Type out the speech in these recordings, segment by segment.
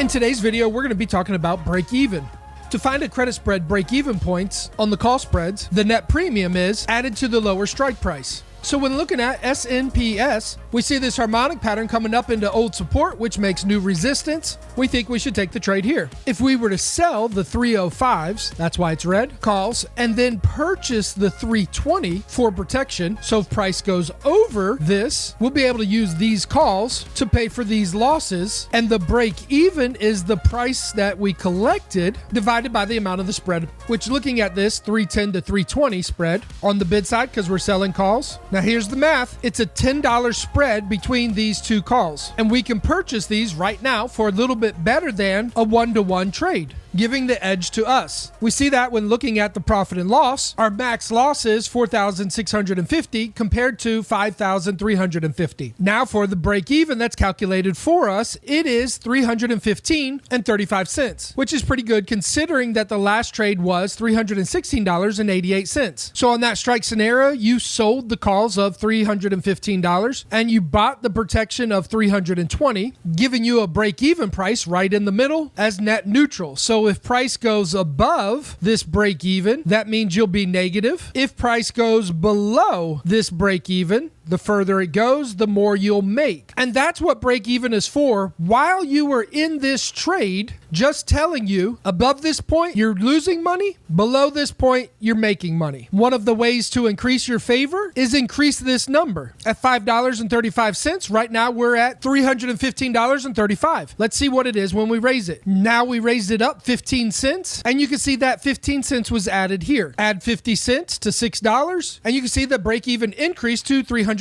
In today's video, we're going to be talking about break-even. To find a credit spread break-even points on the call spreads, the net premium is added to the lower strike price. So when looking at SNPS, we see this harmonic pattern coming up into old support, which makes new resistance. We think we should take the trade here. If we were to sell the 305s, that's why it's red, calls, and then purchase the 320 for protection, so if price goes over this, we'll be able to use these calls to pay for these losses, and the break even is the price that we collected divided by the amount of the spread, which looking at this 310 to 320 spread on the bid side, because we're selling calls. Now here's the math. It's a $10 spread between these two calls, and we can purchase these right now for a little bit better than a 1-to-1 trade, giving the edge to us. We see that when looking at the profit and loss, our max loss is $4,650 compared to $5,350. Now for the break even that's calculated for us, it is $315.35, which is pretty good considering that the last trade was $316.88. So on that strike scenario, you sold the calls of $315 and you bought the protection of $320, giving you a break even price right in the middle as net neutral. So if price goes above this break even, that means you'll be negative. If price goes below this break even, the further it goes, the more you'll make. And that's what break even is for. While you were in this trade, just telling you above this point, you're losing money. Below this point, you're making money. One of the ways to increase your favor is increase this number. At $5.35, right now we're at $315.35. Let's see what it is when we raise it. Now we raised it up 15 cents, and you can see that 15 cents was added here. Add 50 cents to $6, and you can see the break even increased to $316.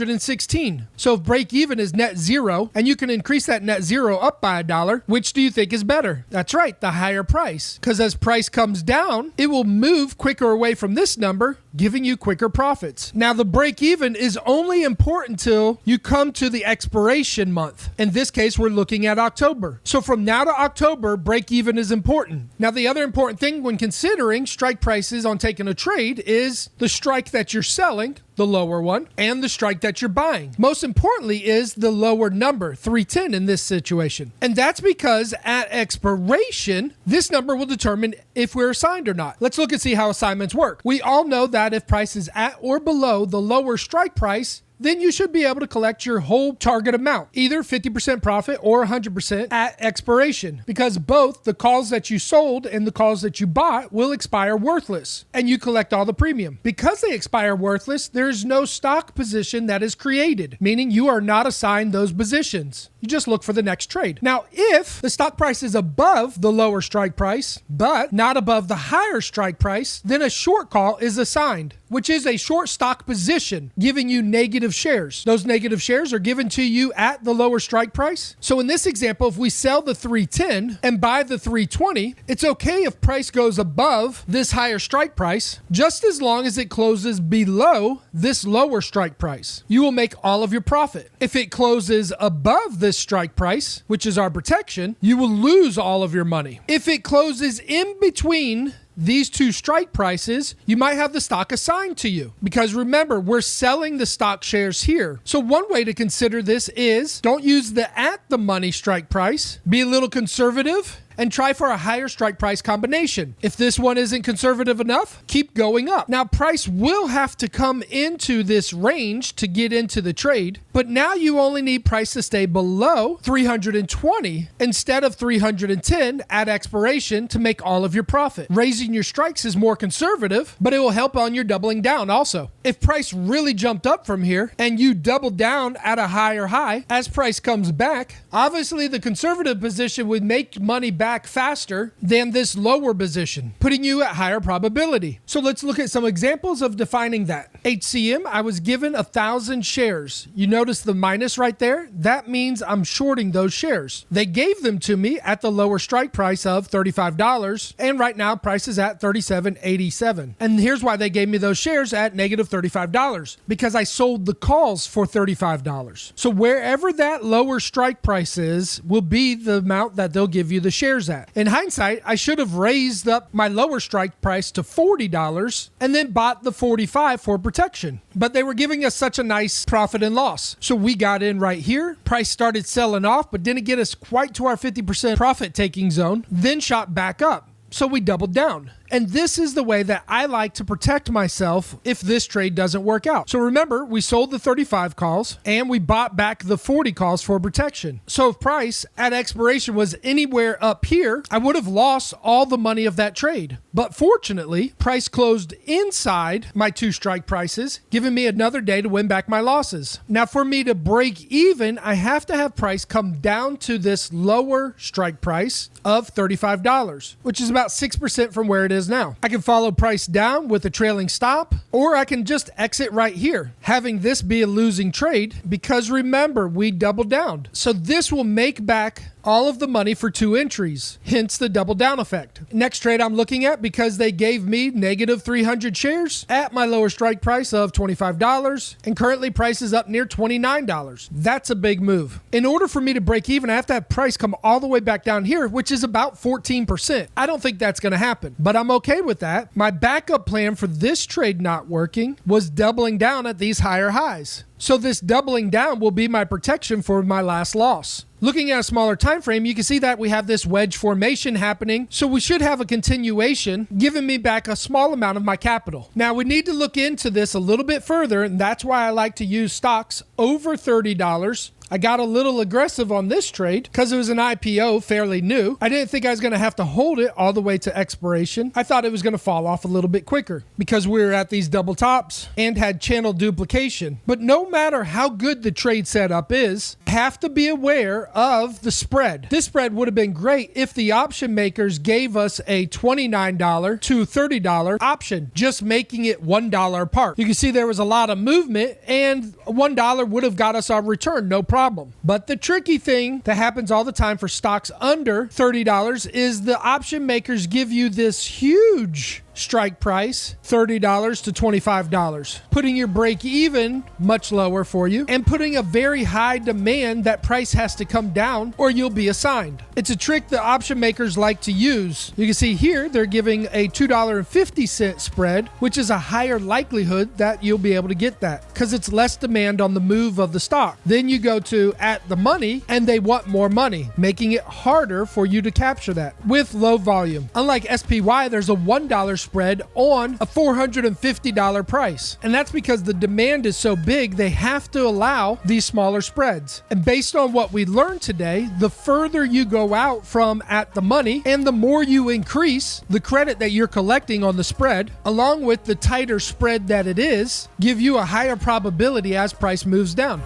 So if break even is net zero, and you can increase that net zero up by $1, which do you think is better? That's right, the higher price. Because as price comes down, it will move quicker away from this number, giving you quicker profits. Now the break even is only important till you come to the expiration month. In this case, we're looking at October. So from now to October, break even is important. Now the other important thing when considering strike prices on taking a trade is the strike that you're selling, the lower one, and the strike that you're buying. Most importantly is the lower number, 310 in this situation. And that's because at expiration, this number will determine if we're assigned or not. Let's look and see how assignments work. We all know that if price is at or below the lower strike price, then you should be able to collect your whole target amount, either 50% profit or 100% at expiration, because both the calls that you sold and the calls that you bought will expire worthless, and you collect all the premium. Because they expire worthless, there is no stock position that is created, meaning you are not assigned those positions. You just look for the next trade. Now, if the stock price is above the lower strike price, but not above the higher strike price, then a short call is assigned, which is a short stock position, giving you negative shares. Those negative shares are given to you at the lower strike price. So in this example, if we sell the 310 and buy the 320, it's okay if price goes above this higher strike price, just as long as it closes below this lower strike price. You will make all of your profit. If it closes above this strike price, which is our protection, you will lose all of your money. If it closes in between these two strike prices, you might have the stock assigned to you. Because remember, we're selling the stock shares here. So one way to consider this is don't use the at the money strike price. Be a little conservative and try for a higher strike price combination. If this one isn't conservative enough, keep going up. Now, price will have to come into this range to get into the trade, but now you only need price to stay below 320 instead of 310 at expiration to make all of your profit. Raising your strikes is more conservative, but it will help on your doubling down also. If price really jumped up from here and you double down at a higher high, as price comes back, obviously the conservative position would make money back faster than this lower position, putting you at higher probability. So let's look at some examples of defining that. HCM, I was given 1,000 shares. You notice the minus right there? That means I'm shorting those shares. They gave them to me at the lower strike price of $35, and right now price is at $37.87. And here's why they gave me those shares at negative $35, because I sold the calls for $35. So wherever that lower strike price is will be the amount that they'll give you the shares shares at. In hindsight, I should have raised up my lower strike price to $40 and then bought the 45 for protection. But they were giving us such a nice profit and loss. So we got in right here. Price started selling off, but didn't get us quite to our 50% profit taking zone, then shot back up. So we doubled down. And this is the way that I like to protect myself if this trade doesn't work out. So remember, we sold the 35 calls and we bought back the 40 calls for protection. So if price at expiration was anywhere up here, I would have lost all the money of that trade. But fortunately, price closed inside my 2 strike prices, giving me another day to win back my losses. Now for me to break even, I have to have price come down to this lower strike price of $35, which is about 6% from where it is now. I can follow price down with a trailing stop, or I can just exit right here, having this be a losing trade because remember, we doubled down. So this will make back all of the money for 2 entries, hence the double down effect. Next trade I'm looking at, because they gave me negative 300 shares at my lower strike price of $25, and currently price is up near $29. That's a big move. In order for me to break even, I have to have price come all the way back down here, which is about 14%. I don't think that's going to happen, but I'm okay with that. My backup plan for this trade not working was doubling down at these higher highs. So this doubling down will be my protection for my last loss. Looking at a smaller time frame, you can see that we have this wedge formation happening, so we should have a continuation, giving me back a small amount of my capital. Now, we need to look into this a little bit further, and that's why I like to use stocks over $30. I got a little aggressive on this trade because it was an IPO, fairly new. I didn't think I was going to have to hold it all the way to expiration. I thought it was going to fall off a little bit quicker because we were at these double tops and had channel duplication. But no matter how good the trade setup is, have to be aware of the spread. This spread would have been great if the option makers gave us a $29 to $30 option, just making it $1 apart. You can see there was a lot of movement and $1 would have got us our return, no problem. But the tricky thing that happens all the time for stocks under $30 is the option makers give you this huge strike price, $30 to $25, putting your break even much lower for you and putting a very high demand that price has to come down or you'll be assigned. It's a trick the option makers like to use. You can see here they're giving a $2.50 spread, which is a higher likelihood that you'll be able to get that because it's less demand on the move of the stock. Then you go to at the money and they want more money, making it harder for you to capture that with low volume. Unlike SPY, there's a $1 spread on a $450 price. And that's because the demand is so big, they have to allow these smaller spreads. And based on what we learned today, the further you go out from at the money and the more you increase the credit that you're collecting on the spread, along with the tighter spread that it is, give you a higher probability as price moves down.